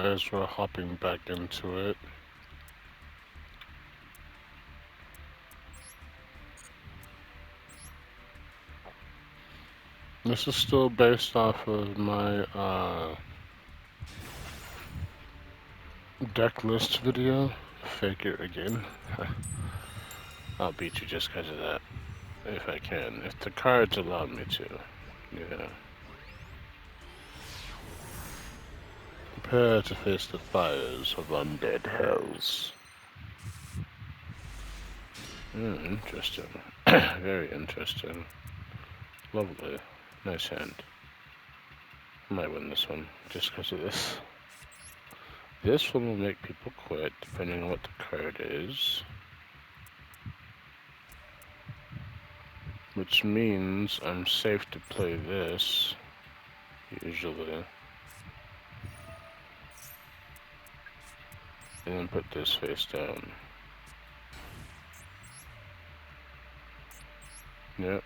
as we're hopping back into it, this is still based off of my deck list video. Fake it again. I'll beat you just because of that, if I can. If the cards allow me to. Yeah. Prepare to face the fires of undead hells. Interesting. Very interesting. Lovely. Nice hand. I might win this one, just because of this. This one will make people quit, depending on what the card is. Which means I'm safe to play this, usually. And then put this face down. Yep.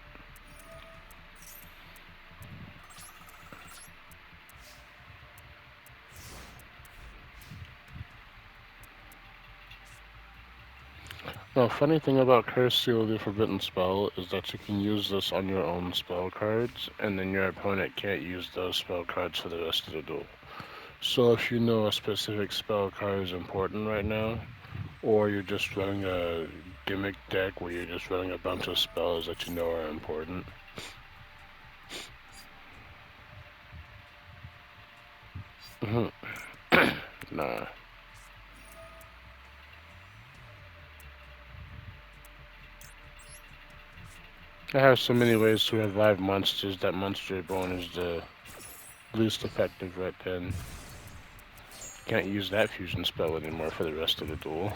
Now, funny thing about Curse Seal the Forbidden Spell is that you can use this on your own spell cards, and then your opponent can't use those spell cards for the rest of the duel. So if you know a specific spell card is important right now, or you're just running a gimmick deck where you're just running a bunch of spells that you know are important. Nah. I have so many ways to revive monsters that Monster Bone is the least effective right then. Can't use that fusion spell anymore for the rest of the duel.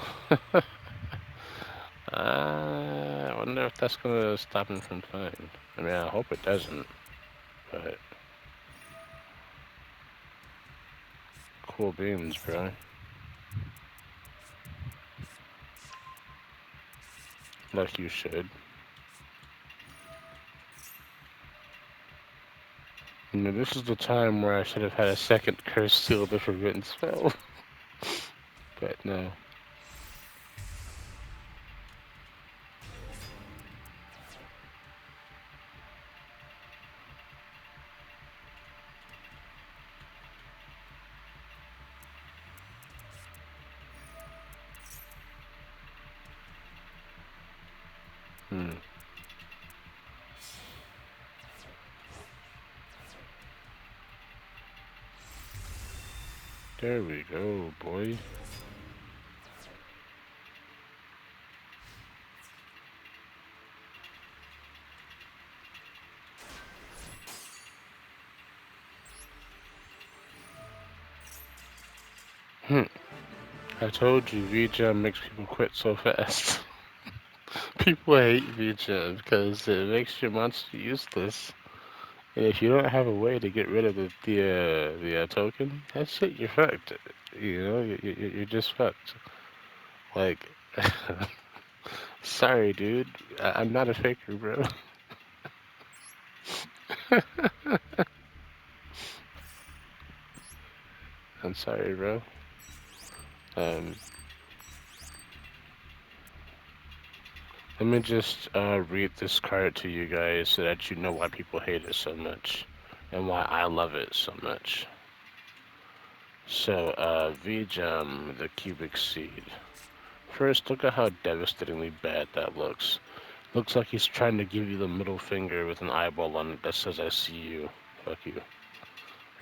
I wonder if that's gonna stop him from playing. I mean, I hope it doesn't, but cool beans, bro. Like you should. I mean, this is the time where I should have had a second Curse Seal the Forbidden Spell. But no. There we go, boy. I told you, VGem makes people quit so fast. People hate VGem because it makes your monster useless. And if you don't have a way to get rid of the token, that's it, you're fucked. You know, you're just fucked. Like, sorry, dude. I'm not a faker, bro. I'm sorry, bro. Um, Let me just read this card to you guys so that you know why people hate it so much and why I love it so much. So, VGem, the Cubic Seed. First, look at how devastatingly bad that looks. Looks like he's trying to give you the middle finger with an eyeball on it that says, I see you. Fuck you.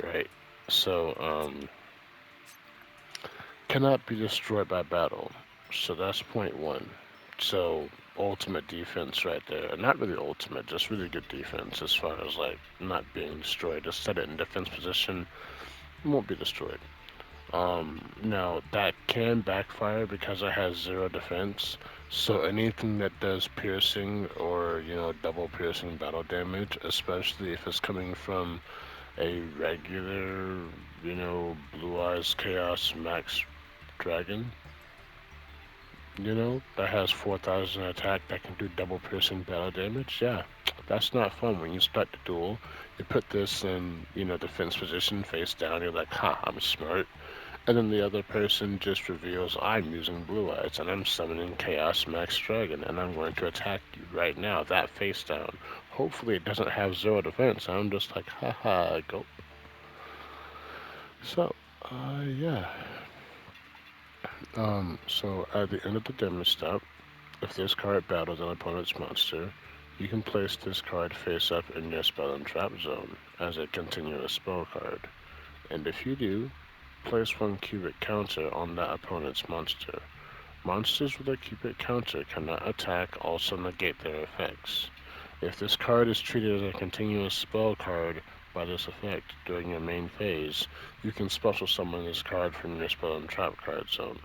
Right? So, cannot be destroyed by battle. So that's point one. So, ultimate defense right there. Not really ultimate, just really good defense as far as like not being destroyed. Just set it in defense position, it won't be destroyed. Now that can backfire because it has zero defense. So anything that does piercing or double piercing battle damage, especially if it's coming from a regular Blue Eyes Chaos Max Dragon, that has 4,000 attack that can do double piercing battle damage. Yeah, that's not fun. When you start the duel, you put this in defense position face down. You're like, ha, I'm smart. And then the other person just reveals, I'm using blue eyes and I'm summoning Chaos Max Dragon and I'm going to attack you right now, that face down. Hopefully it doesn't have zero defense. I'm just like, haha, go. So, yeah. So at the end of the demo step, if this card battles an opponent's monster, you can place this card face up in your spell and trap zone as a continuous spell card. And if you do, place one cubic counter on that opponent's monster. Monsters with a cubic counter cannot attack, also negate their effects. If this card is treated as a continuous spell card by this effect during your main phase, you can special summon this card from your spell and trap card zone.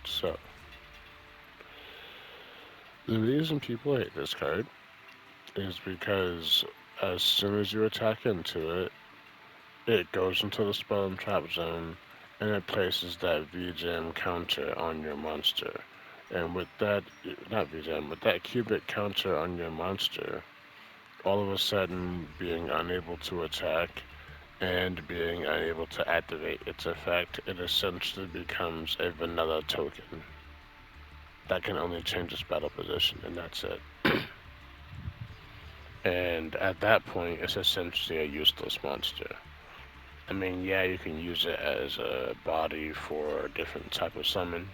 So, the reason people hate this card is because as soon as you attack into it, it goes into the spell and trap zone and it places that VGM counter on your monster. And with that, not VGM, with that cubic counter on your monster, all of a sudden being unable to attack and being unable to activate its effect, it essentially becomes a vanilla token that can only change its battle position, and that's it. And at that point, it's essentially a useless monster. I mean, yeah, you can use it as a body for a different type of summon,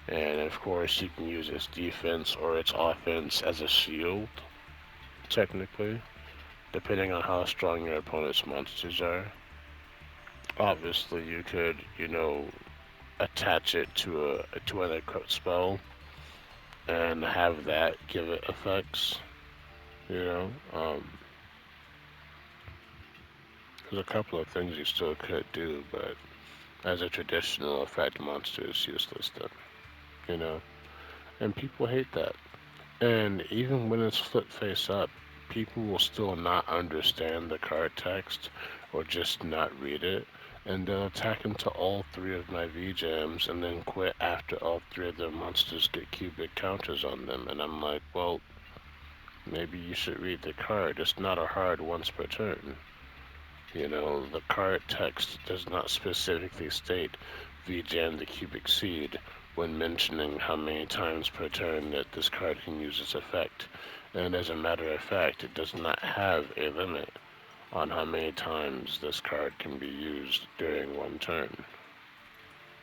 and of course, you can use its defense or its offense as a shield, technically, depending on how strong your opponent's monsters are. Obviously, you could, attach it to an equipped spell and have that give it effects. You know, there's a couple of things you still could do, but as a traditional effect, monster is useless then. You know, and people hate that. And even when it's flipped face up, people will still not understand the card text or just not read it. And they'll attack into all three of my VGMs and then quit after all three of their monsters get cubic counters on them. And I'm like, well, maybe you should read the card. It's not a hard once per turn. The card text does not specifically state VGM the cubic seed when mentioning how many times per turn that this card can use its effect. And as a matter of fact, it does not have a limit on how many times this card can be used during one turn.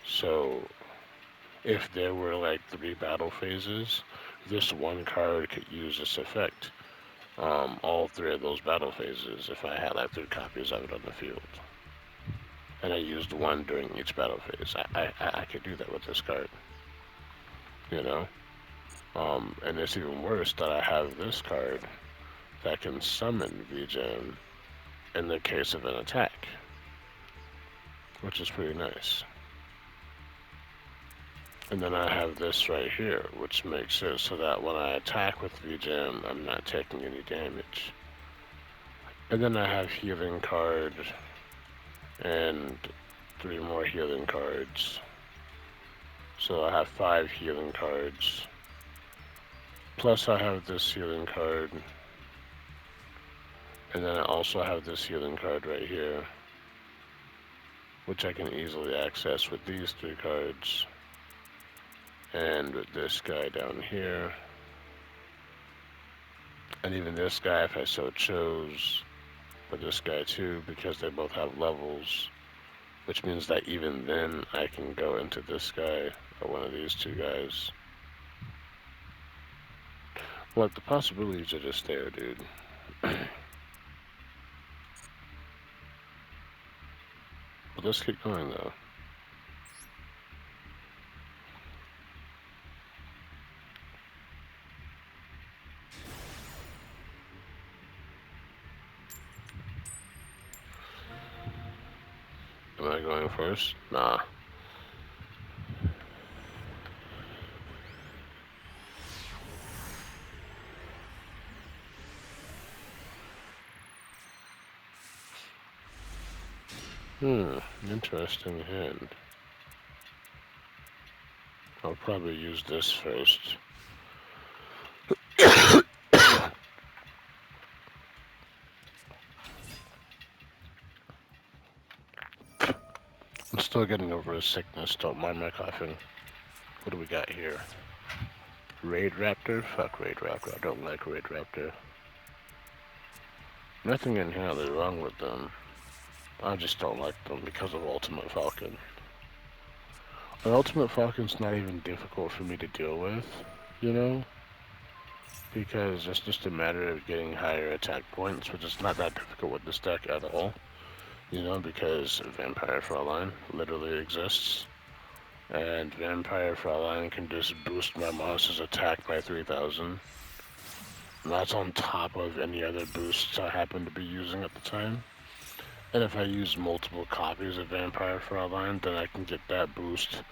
So, if there were like three battle phases, this one card could use this effect all three of those battle phases if I had like three copies of it on the field. And I used one during each battle phase. I could do that with this card, you know? And it's even worse that I have this card that can summon VGen in the case of an attack, which is pretty nice. And then I have this right here, which makes it so that when I attack with VGen, I'm not taking any damage. And then I have healing card and three more healing cards. So I have 5 healing cards. Plus I have this healing card. And then I also have this healing card right here, which I can easily access with these 3 cards. And with this guy down here. And even this guy if I so chose. But this guy too, because they both have levels. Which means that even then I can go into this guy or one of these 2 guys. Look, the possibilities are just there, dude. But let's keep going though. Am I going first? Nah. Interesting hand. I'll probably use this first. Still getting over his sickness. Don't mind my coughing. What do we got here? Raid Raptor? Fuck Raid Raptor. I don't like Raid Raptor. Nothing inherently wrong with them. I just don't like them because of Ultimate Falcon. And Ultimate Falcon's not even difficult for me to deal with, you know? Because it's just a matter of getting higher attack points, which is not that difficult with this deck at all. You know, because Vampire Fraulein literally exists. And Vampire Fraulein can just boost my monster's attack by 3,000. And that's on top of any other boosts I happen to be using at the time. And if I use multiple copies of Vampire Fraulein, then I can get that boost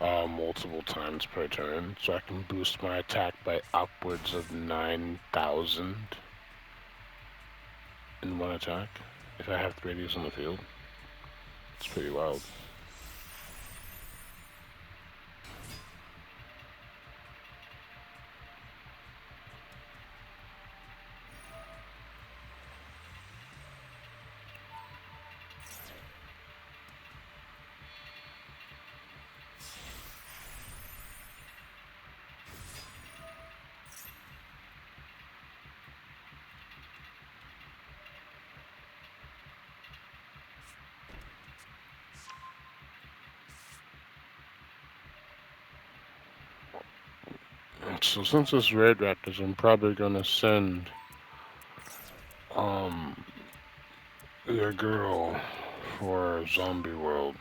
multiple times per turn. So I can boost my attack by upwards of 9,000 in one attack. If I have 3 of these on the field, it's pretty wild. So since it's Raid Raptors, I'm probably gonna send um your girl for Zombie World.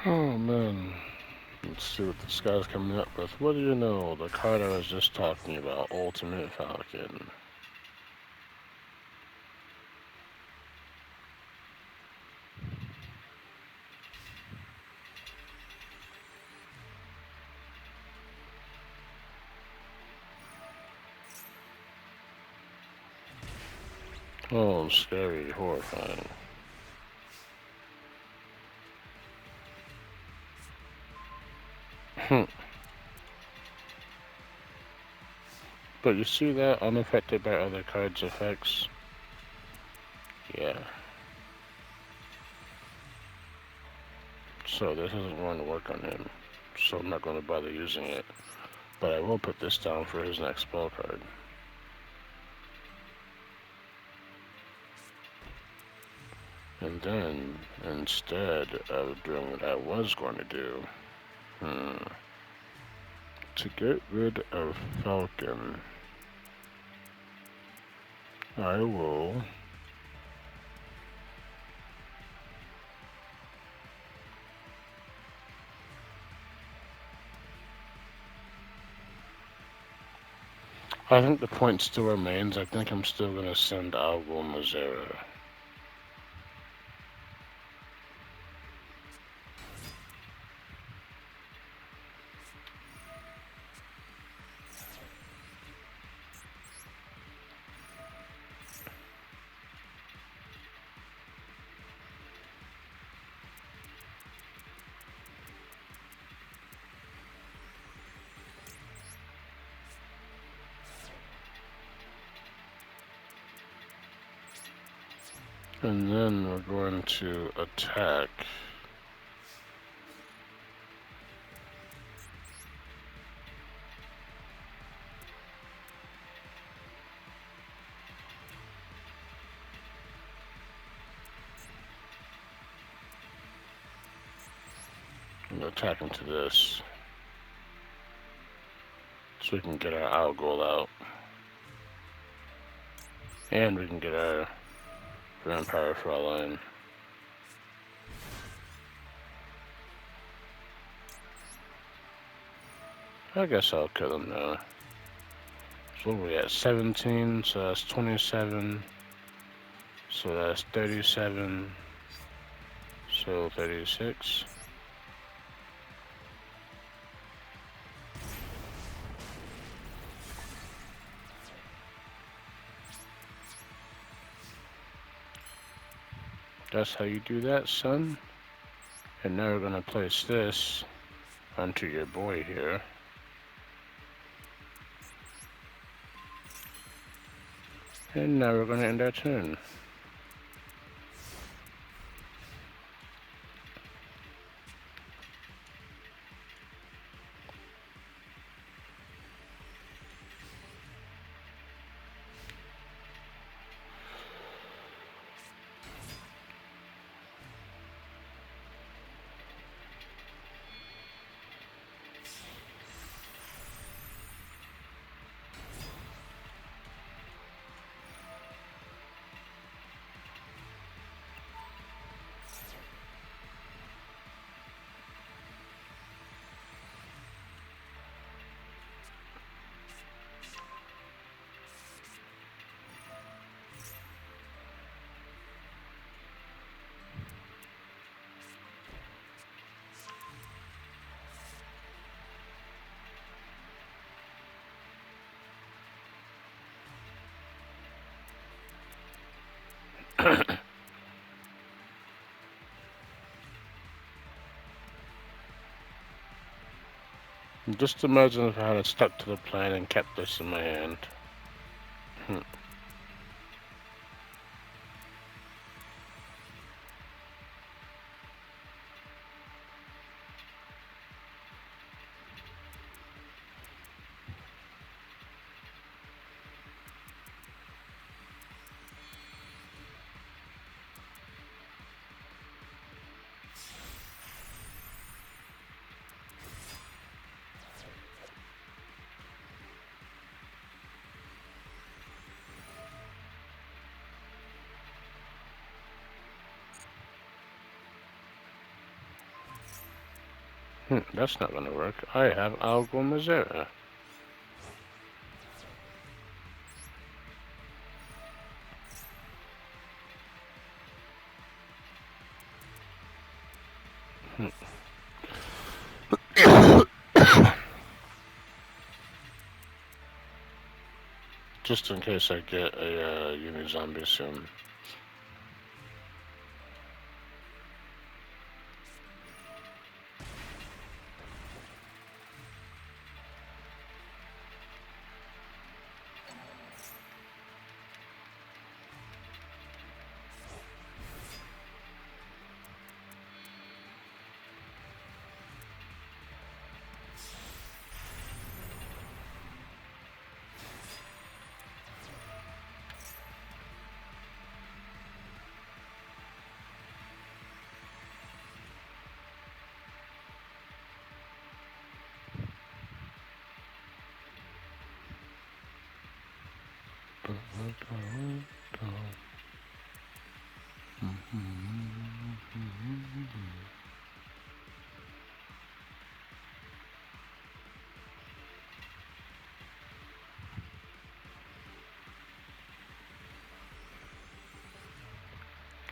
Oh man, let's see what this guy's coming up with. What do you know? The card I was just talking about, Ultimate Falcon. Oh, scary, horrifying. But you see that unaffected by other cards' effects? Yeah. So this isn't going to work on him. So I'm not going to bother using it. But I will put this down for his next spell card. And then, instead of doing what I was going to do, to get rid of Falcon, I will I think the point still remains. I think I'm still going to send Algo Mazera. And then we're going to attack. I'm going to attack into this. So we can get our Algol out. And we can get our Vampire Fraulein. I guess I'll kill him now. So what are we at? 17, so that's 27. So that's 37. So 36. That's how you do that, son. And now we're gonna place this onto your boy here. And now we're gonna end our turn. Just imagine if I had stuck to the plan and kept this in my hand. That's not gonna work. I have Algol Misera. Just in case I get a Uni-Zombie soon.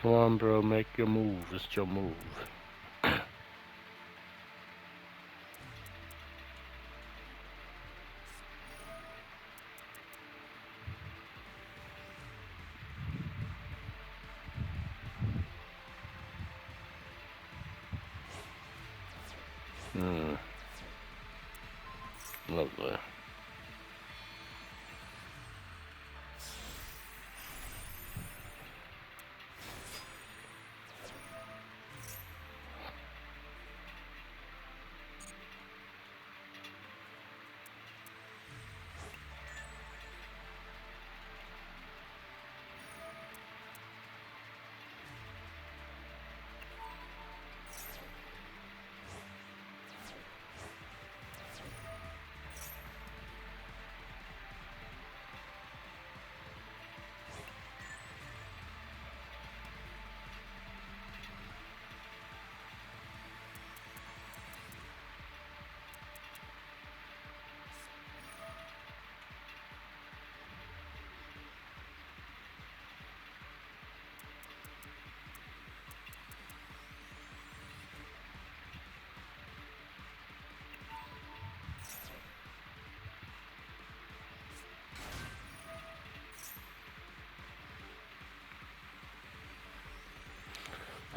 Come on, bro, make your move. It's your move. Lovely.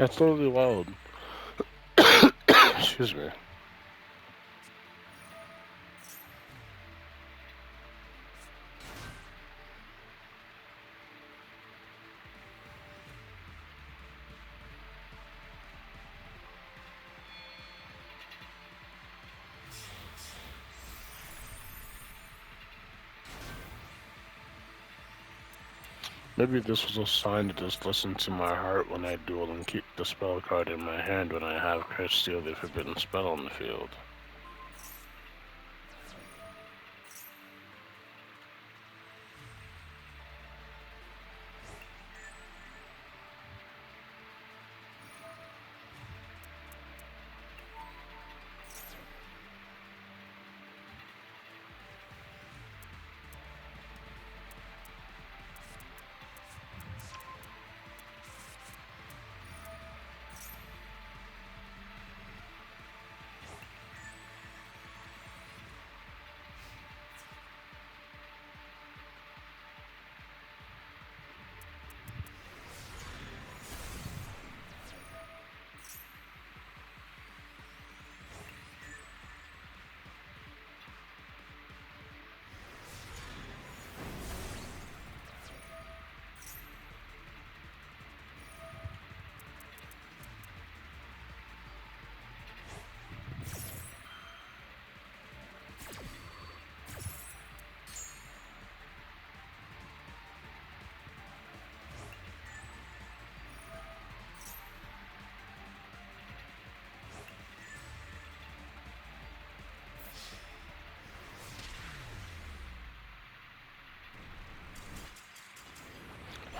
That's totally wild. Excuse me. Maybe this was a sign to just listen to my heart when I duel and keep the spell card in my hand when I have Curse Seal the Forbidden Spell on the field.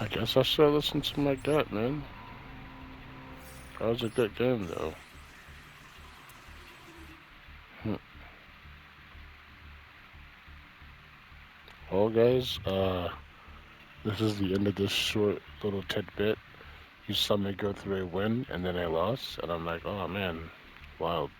I guess I should listen to my gut, man. That was a good game, though. Hmm. Well, guys, this is the end of this short little tidbit. You saw me go through a win and then a loss, and I'm like, oh man, wild.